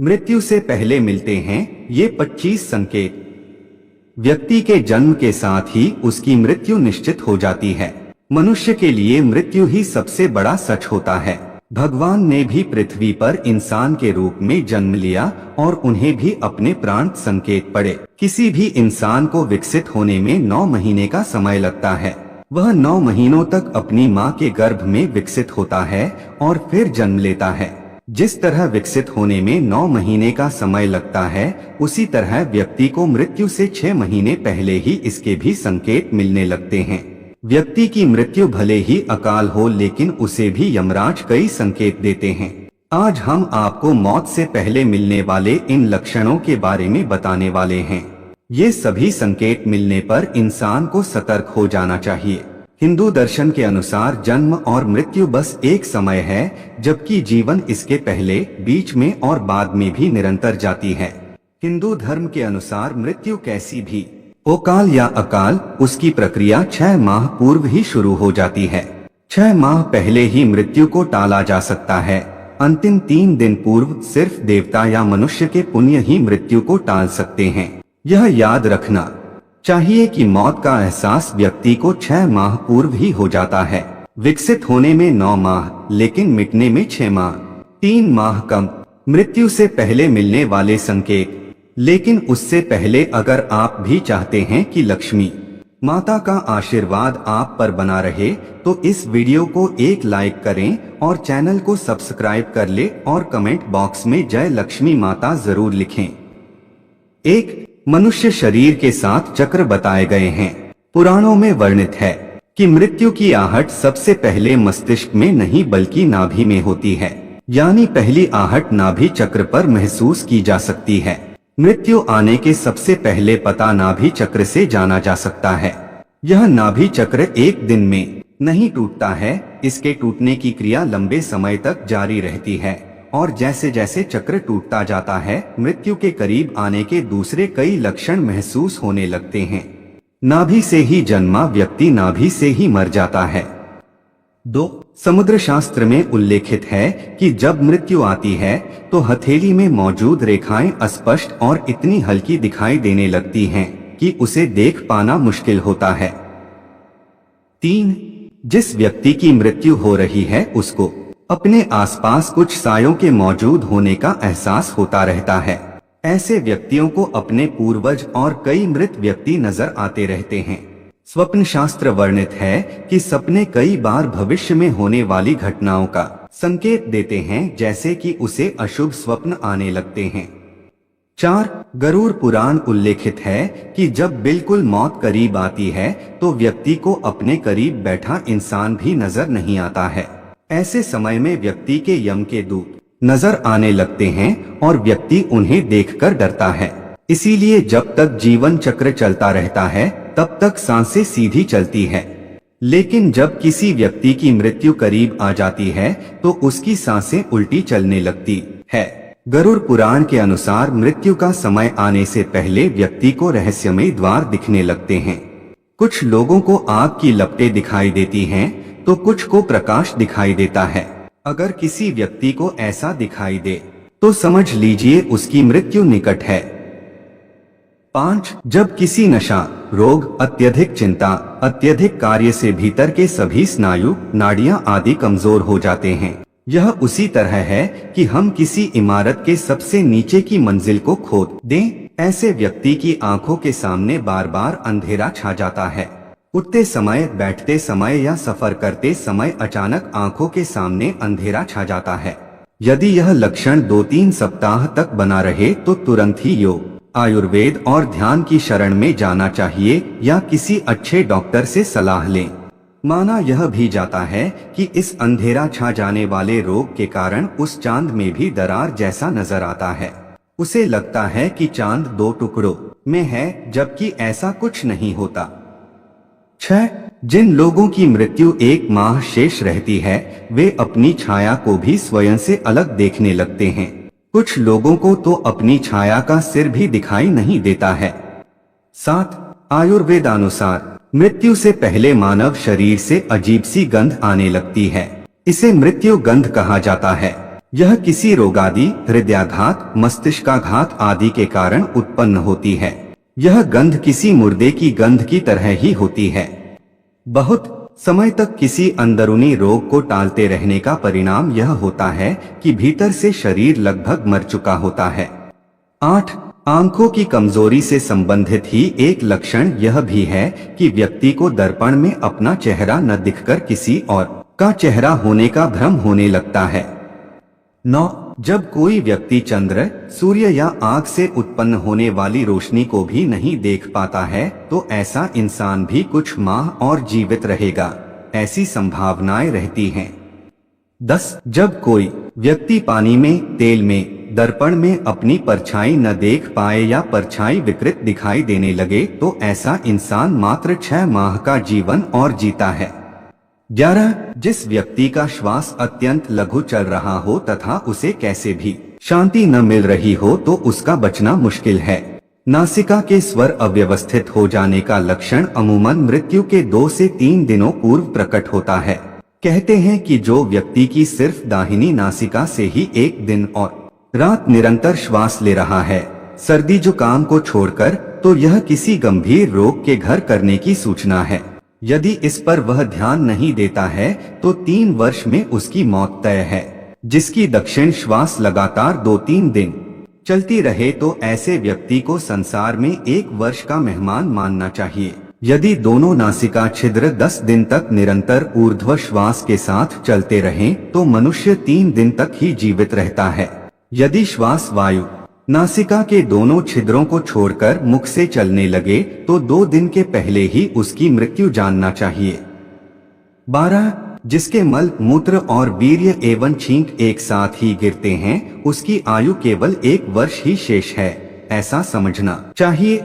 मृत्यु से पहले मिलते हैं ये 25 संकेत। व्यक्ति के जन्म के साथ ही उसकी मृत्यु निश्चित हो जाती है। मनुष्य के लिए मृत्यु ही सबसे बड़ा सच होता है। भगवान ने भी पृथ्वी पर इंसान के रूप में जन्म लिया और उन्हें भी अपने प्राण संकेत पड़े। किसी भी इंसान को विकसित होने में 9 महीने का समय लगता है। वह 9 महीनों तक अपनी माँ के गर्भ में विकसित होता है और फिर जन्म लेता है। जिस तरह विकसित होने में 9 महीने का समय लगता है, उसी तरह व्यक्ति को मृत्यु से 6 महीने पहले ही इसके भी संकेत मिलने लगते हैं। व्यक्ति की मृत्यु भले ही अकाल हो, लेकिन उसे भी यमराज कई संकेत देते हैं। आज हम आपको मौत से पहले मिलने वाले इन लक्षणों के बारे में बताने वाले हैं। ये सभी संकेत मिलने पर इंसान को सतर्क हो जाना चाहिए। हिंदू दर्शन के अनुसार जन्म और मृत्यु बस एक समय है, जबकि जीवन इसके पहले, बीच में और बाद में भी निरंतर जाती है। हिंदू धर्म के अनुसार मृत्यु कैसी भी ओकाल या अकाल, उसकी प्रक्रिया 6 माह पूर्व ही शुरू हो जाती है। 6 माह पहले ही मृत्यु को टाला जा सकता है। अंतिम 3 दिन पूर्व सिर्फ देवता या मनुष्य के पुण्य ही मृत्यु को टाल सकते हैं। यह याद रखना चाहिए कि मौत का एहसास व्यक्ति को 6 माह पूर्व ही हो जाता है। विकसित होने में 9 माह, लेकिन मिटने में 6 माह, 3 माह कम। मृत्यु से पहले मिलने वाले संकेत। लेकिन उससे पहले अगर आप भी चाहते हैं कि लक्ष्मी माता का आशीर्वाद आप पर बना रहे, तो इस वीडियो को एक लाइक करें और चैनल को सब्सक्राइब कर ले और कमेंट बॉक्स में जय लक्ष्मी माता जरूर लिखें। 1. मनुष्य शरीर के साथ चक्र बताए गए हैं। पुराणों में वर्णित है कि मृत्यु की आहट सबसे पहले मस्तिष्क में नहीं बल्कि नाभि में होती है, यानी पहली आहट नाभि चक्र पर महसूस की जा सकती है। मृत्यु आने के सबसे पहले पता नाभि चक्र से जाना जा सकता है। यह नाभि चक्र एक दिन में नहीं टूटता है, इसके टूटने की क्रिया लंबे समय तक जारी रहती है और जैसे जैसे चक्र टूटता जाता है, मृत्यु के करीब आने के दूसरे कई लक्षण महसूस होने लगते हैं। नाभि से ही जन्मा व्यक्ति नाभि से ही मर जाता है। 2. समुद्र शास्त्र में उल्लेखित है कि जब मृत्यु आती है तो हथेली में मौजूद रेखाएं अस्पष्ट और इतनी हल्की दिखाई देने लगती हैं कि उसे देख पाना मुश्किल होता है। 3. जिस व्यक्ति की मृत्यु हो रही है उसको अपने आसपास कुछ सायों के मौजूद होने का एहसास होता रहता है। ऐसे व्यक्तियों को अपने पूर्वज और कई मृत व्यक्ति नजर आते रहते हैं। स्वप्न शास्त्र वर्णित है कि सपने कई बार भविष्य में होने वाली घटनाओं का संकेत देते हैं, जैसे कि उसे अशुभ स्वप्न आने लगते हैं। 4. गरुड़ पुराण उल्लेखित है कि जब बिल्कुल मौत करीब आती है तो व्यक्ति को अपने करीब बैठा इंसान भी नजर नहीं आता है। ऐसे समय में व्यक्ति के यम के दूत नजर आने लगते हैं और व्यक्ति उन्हें देखकर डरता है। इसीलिए जब तक जीवन चक्र चलता रहता है तब तक सांसें सीधी चलती है, लेकिन जब किसी व्यक्ति की मृत्यु करीब आ जाती है तो उसकी सांसें उल्टी चलने लगती है। गरुड़ पुराण के अनुसार मृत्यु का समय आने से पहले व्यक्ति को रहस्यमय द्वार दिखने लगते हैं। कुछ लोगों को आग की लपटें दिखाई देती हैं तो कुछ को प्रकाश दिखाई देता है। अगर किसी व्यक्ति को ऐसा दिखाई दे तो समझ लीजिए उसकी मृत्यु निकट है। 5. जब किसी नशा, रोग, अत्यधिक चिंता, अत्यधिक कार्य से भीतर के सभी स्नायु, नाड़ियां आदि कमजोर हो जाते हैं। यह उसी तरह है कि हम किसी इमारत के सबसे नीचे की मंजिल को खोद दें। ऐसे व्यक्ति की आंखों के सामने बार बार अंधेरा छा जाता है। उठते समय, बैठते समय या सफर करते समय अचानक आंखों के सामने अंधेरा छा जाता है। यदि यह लक्षण 2-3 सप्ताह तक बना रहे तो तुरंत ही योग, आयुर्वेद और ध्यान की शरण में जाना चाहिए या किसी अच्छे डॉक्टर से सलाह लें। माना यह भी जाता है कि इस अंधेरा छा जाने वाले रोग के कारण उस चांद में भी दरार जैसा नजर आता है। उसे लगता है कि चांद 2 टुकड़ों में है, जबकि ऐसा कुछ नहीं होता। 6. जिन लोगों की मृत्यु 1 माह शेष रहती है वे अपनी छाया को भी स्वयं से अलग देखने लगते हैं। कुछ लोगों को तो अपनी छाया का सिर भी दिखाई नहीं देता है। 7. आयुर्वेदानुसार मृत्यु से पहले मानव शरीर से अजीब सी गंध आने लगती है। इसे मृत्यु गंध कहा जाता है। यह किसी रोगादि, हृदयाघात, मस्तिष्काघात आदि के कारण उत्पन्न होती है। यह गंध किसी मुर्दे की गंध की तरह ही होती है। बहुत समय तक किसी अंदरूनी रोग को टालते रहने का परिणाम यह होता है कि भीतर से शरीर लगभग मर चुका होता है। 8. आंखों की कमजोरी से संबंधित ही एक लक्षण यह भी है कि व्यक्ति को दर्पण में अपना चेहरा न दिखकर किसी और का चेहरा होने का भ्रम होने लगता है। 9. जब कोई व्यक्ति चंद्र, सूर्य या आग से उत्पन्न होने वाली रोशनी को भी नहीं देख पाता है तो ऐसा इंसान भी कुछ माह और जीवित रहेगा, ऐसी संभावनाएं रहती हैं। 10. जब कोई व्यक्ति पानी में, तेल में, दर्पण में अपनी परछाई न देख पाए या परछाई विकृत दिखाई देने लगे तो ऐसा इंसान मात्र 6 माह का जीवन और जीता है। 11. जिस व्यक्ति का श्वास अत्यंत लघु चल रहा हो तथा उसे कैसे भी शांति न मिल रही हो तो उसका बचना मुश्किल है। नासिका के स्वर अव्यवस्थित हो जाने का लक्षण अमूमन मृत्यु के 2 से 3 दिनों पूर्व प्रकट होता है। कहते हैं कि जो व्यक्ति की सिर्फ दाहिनी नासिका से ही 1 दिन और रात निरंतर श्वास ले रहा है, सर्दी जुकाम को छोड़कर, तो यह किसी गंभीर रोग के घर करने की सूचना है। यदि इस पर वह ध्यान नहीं देता है तो 3 वर्ष में उसकी मौत तय है। जिसकी दक्षिण श्वास लगातार 2-3 दिन चलती रहे तो ऐसे व्यक्ति को संसार में 1 वर्ष का मेहमान मानना चाहिए। यदि दोनों नासिका छिद्र 10 दिन तक निरंतर ऊर्ध्व श्वास के साथ चलते रहें तो मनुष्य 3 दिन तक ही जीवित रहता है। यदि श्वास वायु नासिका के दोनों छिद्रों को छोड़कर मुख से चलने लगे तो 2 दिन के पहले ही उसकी मृत्यु जानना चाहिए। 12. जिसके मल, मूत्र और वीर्य एवं छींक एक साथ ही गिरते हैं उसकी आयु केवल 1 वर्ष ही शेष है, ऐसा समझना चाहिए।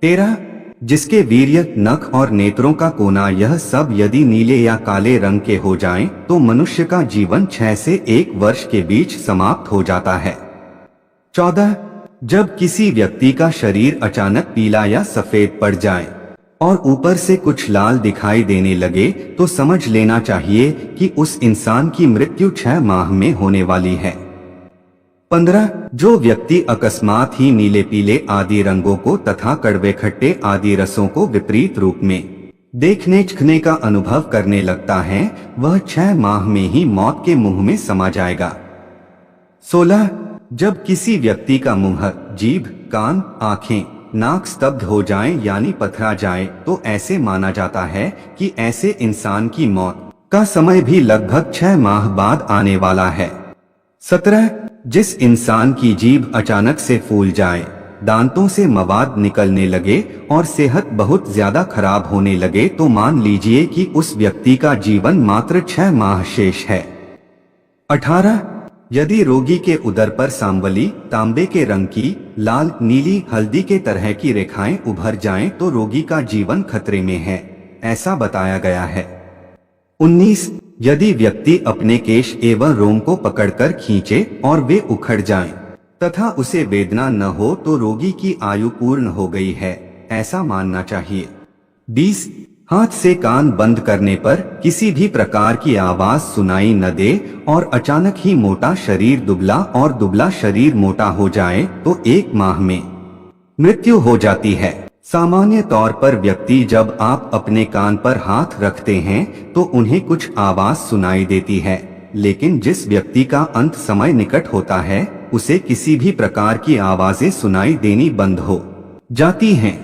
13. जिसके वीर्य, नख और नेत्रों का कोना यह सब यदि नीले या काले रंग के हो जाएं, तो मनुष्य का जीवन 6 से 1 वर्ष के बीच समाप्त हो जाता है। 14. जब किसी व्यक्ति का शरीर अचानक पीला या सफेद पड़ जाए और ऊपर से कुछ लाल दिखाई देने लगे तो समझ लेना चाहिए कि उस इंसान की मृत्यु 6 माह में होने वाली है। 15. जो व्यक्ति अकस्मात ही नीले पीले आदि रंगों को तथा कड़वे खट्टे आदि रसों को विपरीत रूप में देखने चखने का अनुभव करने लगता है वह 6 माह में ही मौत के मुंह में समा जाएगा। 16. जब किसी व्यक्ति का मुंह, जीभ, कान, आंखें, नाक स्तब्ध हो जाएं यानी पथरा जाए तो ऐसे माना जाता है कि ऐसे इंसान की मौत का समय भी लगभग 6 माह बाद आने वाला है। 17. जिस इंसान की जीभ अचानक से फूल जाए, दांतों से मवाद निकलने लगे और सेहत बहुत ज्यादा खराब होने लगे तो मान लीजिए कि उस व्यक्ति का जीवन मात्र 6 माह शेष है। 18. यदि रोगी के उदर पर सांवली, तांबे के रंग की, लाल, नीली, हल्दी के तरह की रेखाएं उभर जाएं तो रोगी का जीवन खतरे में है, ऐसा बताया गया है। 19. यदि व्यक्ति अपने केश एवं रोम को पकड़कर खींचे और वे उखड़ जाएं, तथा उसे वेदना न हो तो रोगी की आयु पूर्ण हो गई है, ऐसा मानना चाहिए। 20. हाथ से कान बंद करने पर किसी भी प्रकार की आवाज सुनाई न दे और अचानक ही मोटा शरीर दुबला और दुबला शरीर मोटा हो जाए तो 1 माह में मृत्यु हो जाती है। सामान्य तौर पर व्यक्ति जब आप अपने कान पर हाथ रखते हैं तो उन्हें कुछ आवाज सुनाई देती है, लेकिन जिस व्यक्ति का अंत समय निकट होता है उसे किसी भी प्रकार की आवाजें सुनाई देनी बंद हो जाती हैं।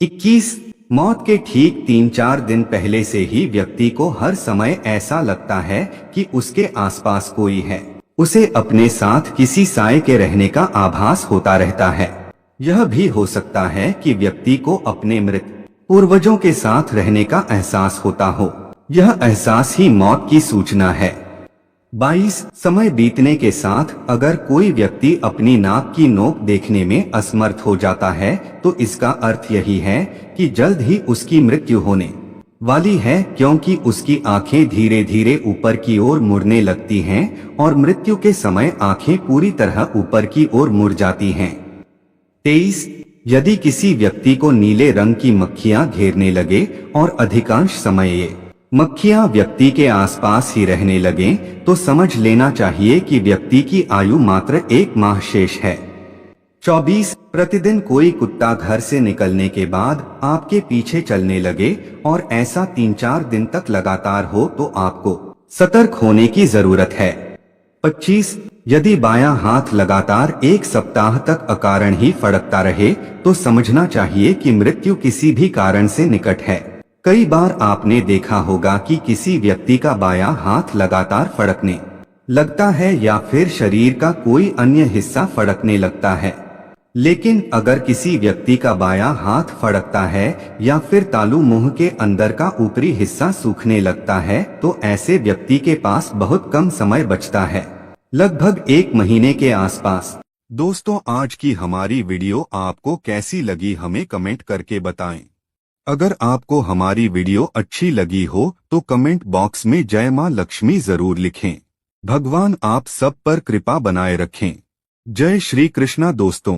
21. मौत के ठीक 3-4 दिन पहले से ही व्यक्ति को हर समय ऐसा लगता है कि उसके आसपास कोई है, उसे अपने साथ किसी साए के रहने का आभास होता रहता है। यह भी हो सकता है कि व्यक्ति को अपने मृत पूर्वजों के साथ रहने का एहसास होता हो, यह एहसास ही मौत की सूचना है। 22. समय बीतने के साथ अगर कोई व्यक्ति अपनी नाक की नोक देखने में असमर्थ हो जाता है तो इसका अर्थ यही है कि जल्द ही उसकी मृत्यु होने वाली है, क्योंकि उसकी आंखें धीरे धीरे ऊपर की ओर मुड़ने लगती हैं और मृत्यु के समय आंखें पूरी तरह ऊपर की ओर मुड़ जाती हैं। 23. यदि किसी व्यक्ति को नीले रंग की मक्खियां घेरने लगे और अधिकांश समय ये मक्खियां व्यक्ति के आसपास ही रहने लगें तो समझ लेना चाहिए कि व्यक्ति की आयु मात्र 1 माह शेष है। 24 प्रतिदिन कोई कुत्ता घर से निकलने के बाद आपके पीछे चलने लगे और ऐसा 3-4 दिन तक लगातार हो तो आपको सतर्क होने की जरूरत है। 25 यदि बायां हाथ लगातार 1 सप्ताह तक अकारण ही फड़कता रहे तो समझना चाहिए कि मृत्यु किसी भी कारण से निकट है। कई बार आपने देखा होगा कि किसी व्यक्ति का बायां हाथ लगातार फड़कने लगता है या फिर शरीर का कोई अन्य हिस्सा फड़कने लगता है। लेकिन अगर किसी व्यक्ति का बायां हाथ फड़कता है या फिर तालू मुंह के अंदर का ऊपरी हिस्सा सूखने लगता है तो ऐसे व्यक्ति के पास बहुत कम समय बचता है, लगभग 1 महीने के आसपास। दोस्तों, आज की हमारी वीडियो आपको कैसी लगी हमें कमेंट करके बताएं। अगर आपको हमारी वीडियो अच्छी लगी हो तो कमेंट बॉक्स में जय मां लक्ष्मी जरूर लिखें। भगवान आप सब पर कृपा बनाए रखें। जय श्री कृष्णा दोस्तों।